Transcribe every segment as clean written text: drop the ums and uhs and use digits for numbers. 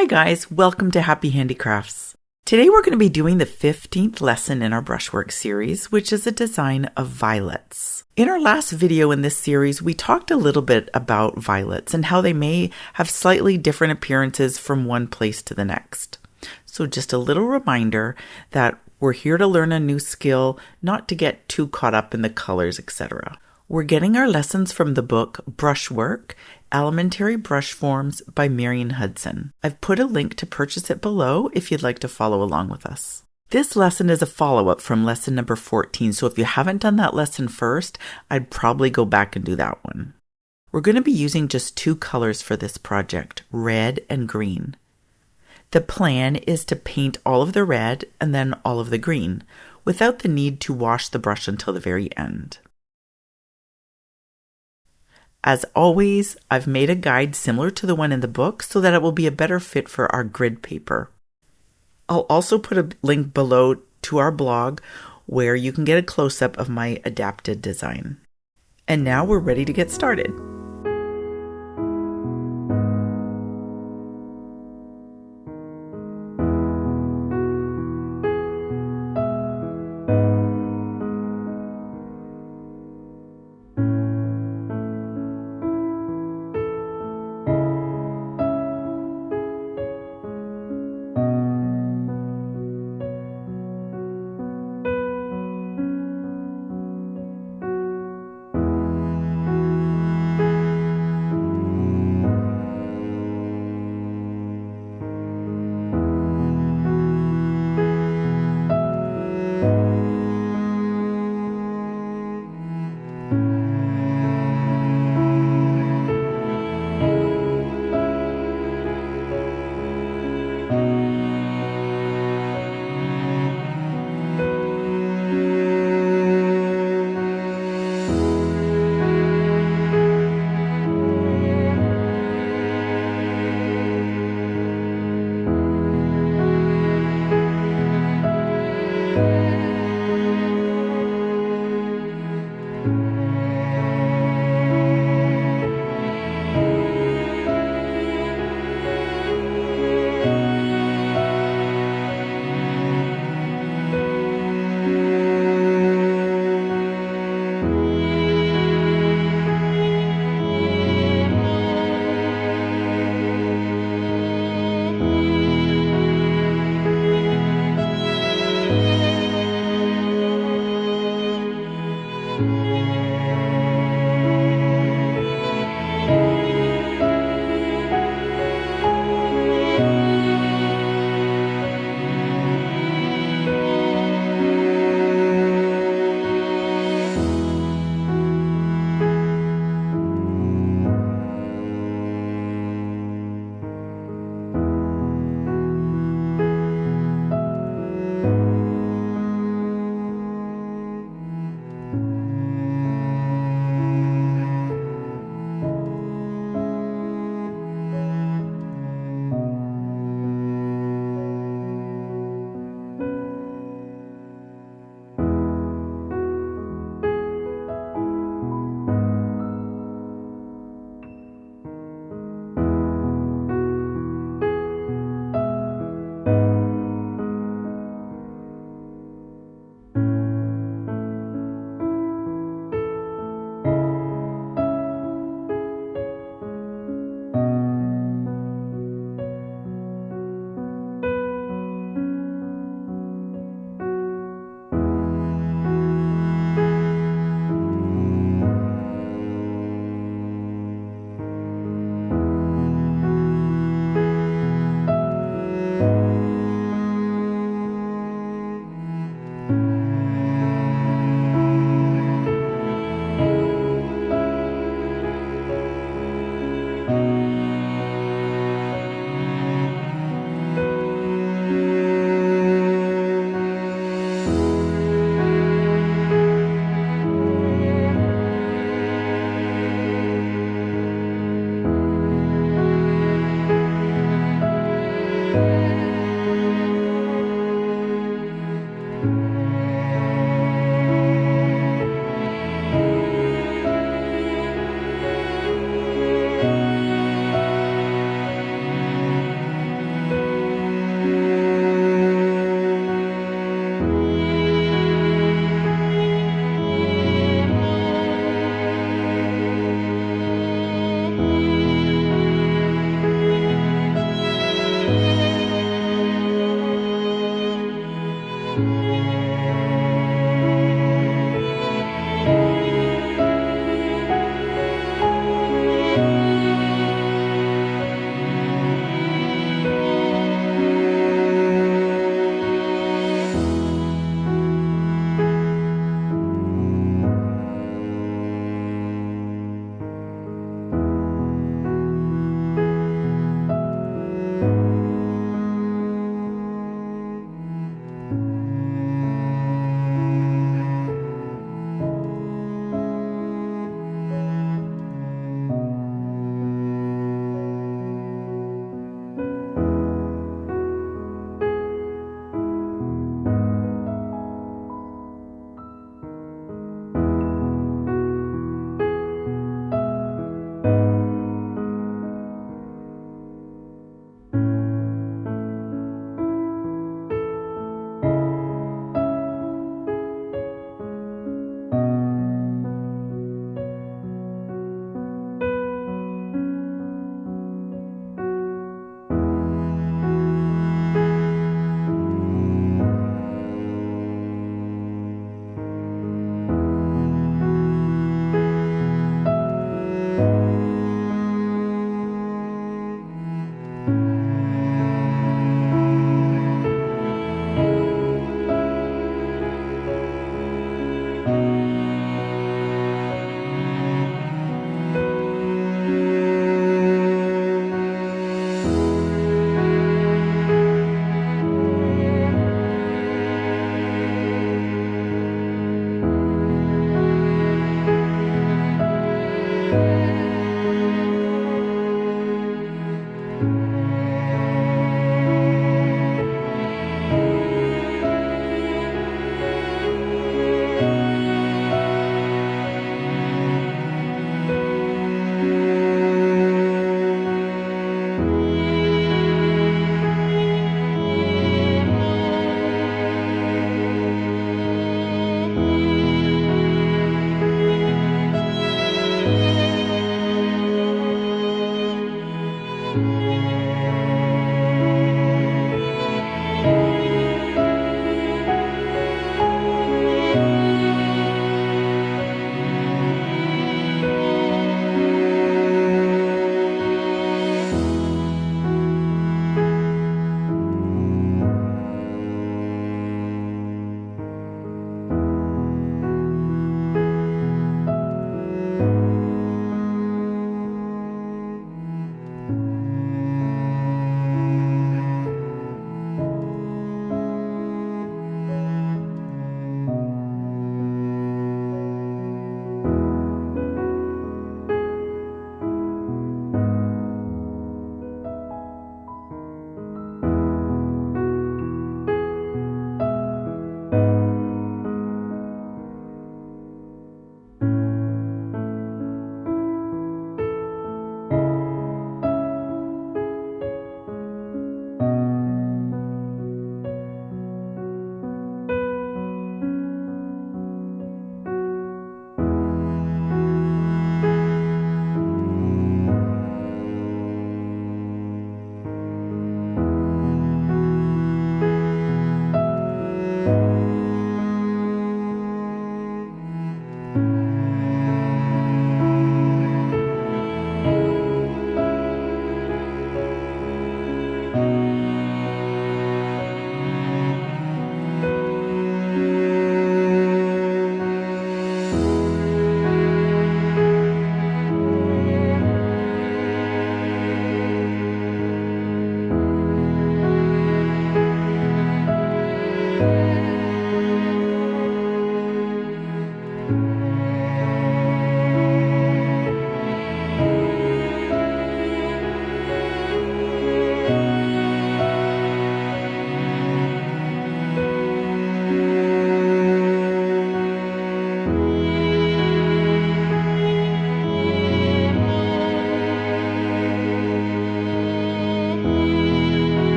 Hi guys, welcome to Happy Handicrafts. Today we're going to be doing the 15th lesson in our Brushwork series, which is a design of violets. In our last video in this series, we talked a little bit about violets and how they may have slightly different appearances from one place to the next. So just a little reminder that we're here to learn a new skill, not to get too caught up in the colors, etc. We're getting our lessons from the book Brushwork, Elementary Brush Forms by Marion Hudson. I've put a link to purchase it below if you'd like to follow along with us. This lesson is a follow-up from lesson number 14, so if you haven't done that lesson first, I'd probably go back and do that one. We're going to be using just two colors for this project, red and green. The plan is to paint all of the red and then all of the green, without the need to wash the brush until the very end. As always, I've made a guide similar to the one in the book so that it will be a better fit for our grid paper. I'll also put a link below to our blog where you can get a close-up of my adapted design. And now we're ready to get started.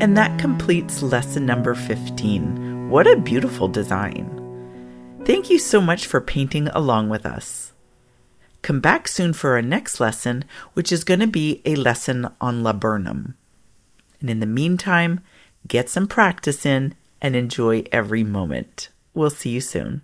And that completes lesson number 15. What a beautiful design. Thank you so much for painting along with us. Come back soon for our next lesson, which is going to be a lesson on laburnum. And in the meantime, get some practice in and enjoy every moment. We'll see you soon.